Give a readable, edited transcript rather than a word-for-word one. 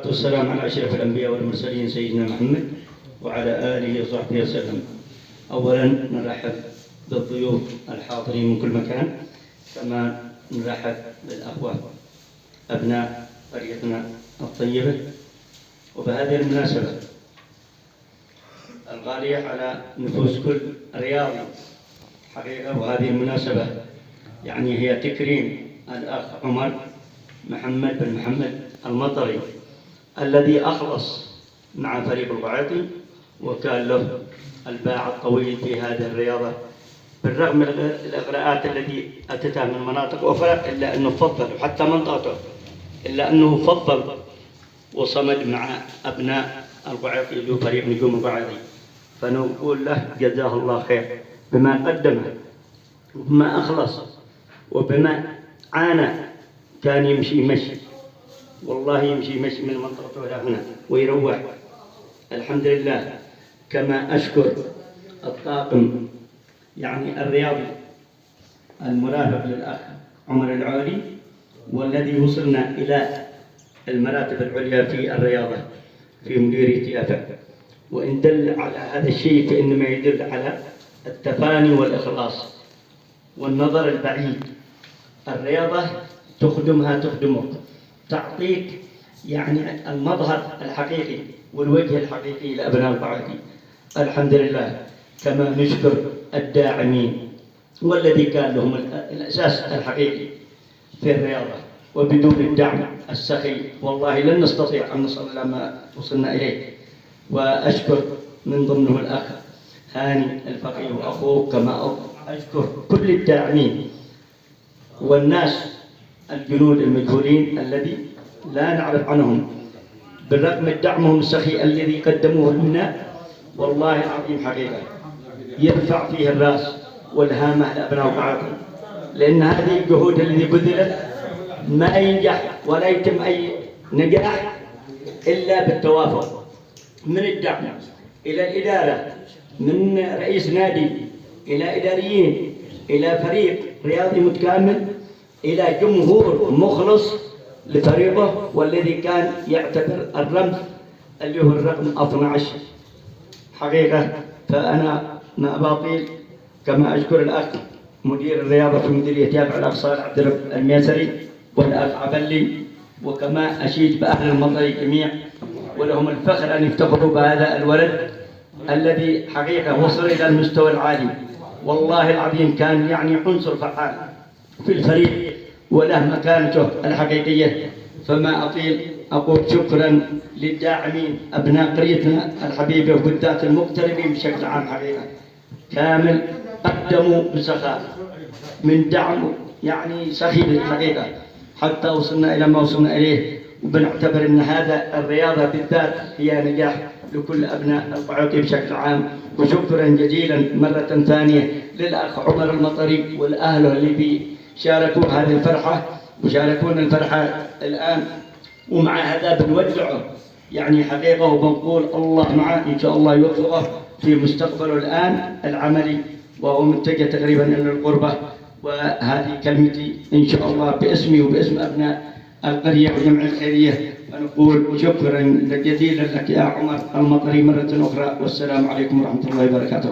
والسلام على أشرف الأنبياء والمرسلين سيدنا محمد وعلى آله وصحبه وسلم. أولا نرحب بالضيوف الحاضرين من كل مكان، كما نرحب بالأخوة أبناء قريتنا الطيبة. وبهذه المناسبة الغالية على نفوس كل رياضي حقيقة، وهذه المناسبة يعني هي تكريم الأخ عمر محمد بن محمد المطري الذي أخلص مع فريق القعيطي وكان له الباع الطويل في هذه الرياضة، بالرغم من الإغراءات التي أتتها من مناطق أخرى، إلا أنه فضل، وحتى منطقته إلا أنه فضل وصمد مع أبناء القعيطي له فريق نجوم القعيطي. فنقول له جزاه الله خير بما قدمه وبما أخلص وبما عانى. كان يمشي مشي، والله يمشي مشي من منطقته إلى هنا ويروح، الحمد لله. كما أشكر الطاقم يعني الرياضي المرافق للأخ عمر العولي، والذي وصلنا إلى المراتب العليا في الرياضة في مديرية يافا. وإن دل على هذا الشيء فإنما يدل على التفاني والإخلاص والنظر البعيد. الرياضة تخدمك، تعطيك يعني المظهر الحقيقي والوجه الحقيقي لأبناء القعيطي، الحمد لله. كما نشكر الداعمين والذي كان لهم الأساس الحقيقي في الرياضة، وبدون الدعم السخي والله لن نستطيع أن نصل إلى ما وصلنا إليه. وأشكر من ضمنه الأخ هاني الفقيه وأخوه، كما أشكر كل الداعمين والناس الجنود المجهولين الذي لا نعرف عنهم، بالرغم من دعمهم السخي الذي قدموه لنا، والله العظيم حقيقة يرفع فيه الرأس والهامة لأبناء القعيطي، لأن هذه الجهود التي بذلت ما ينجح ولا يتم أي نجاح إلا بالتوافق من الدعم إلى الإدارة، من رئيس نادي إلى إداريين إلى فريق رياضي متكامل إلى جمهور مخلص لفريقه، والذي كان يعتبر الرمز اللي هو الرقم 12 حقيقة. فأنا ما بطيل، كما أشكر الأخ مدير الرياضة في مديرية يافا الأخ صالح عبد الرب الميسري والأخ عبلي، وكما أشيد بأهل المطري جميع، ولهم الفخر أن يفتخروا بهذا الولد الذي حقيقة وصل إلى المستوى العالي. والله العظيم كان يعني عنصر فعال في الفريق وله مكانته الحقيقية. فما أطيل، أقول شكرا للداعمين أبناء قريتنا الحبيبة، وبالذات المقتربين بشكل عام حقيقة كامل، قدموا بسخاء من دعم يعني سخي الحقيقة حتى وصلنا إلى ما وصلنا إليه. وبنعتبر أن هذا الرياضة بالذات هي نجاح لكل أبناء القعيطي بشكل عام. وشكرا جزيلا مرة ثانية للأخ عمر المطري والأهل اللي شاركوا هذه الفرحة وشاركونا الفرحة الآن. ومع هذا بنودعه يعني حقيقة، وبنقول الله معه إن شاء الله يوفقه في مستقبله الآن العملي، وهو متجه تقريبا إلى القربة. وهذه كلمتي إن شاء الله باسمي وباسم أبناء القرية والجمعية الخيرية، ونقول شكرا جزيلا لك يا عمر المطري مرة أخرى، والسلام عليكم ورحمة الله وبركاته.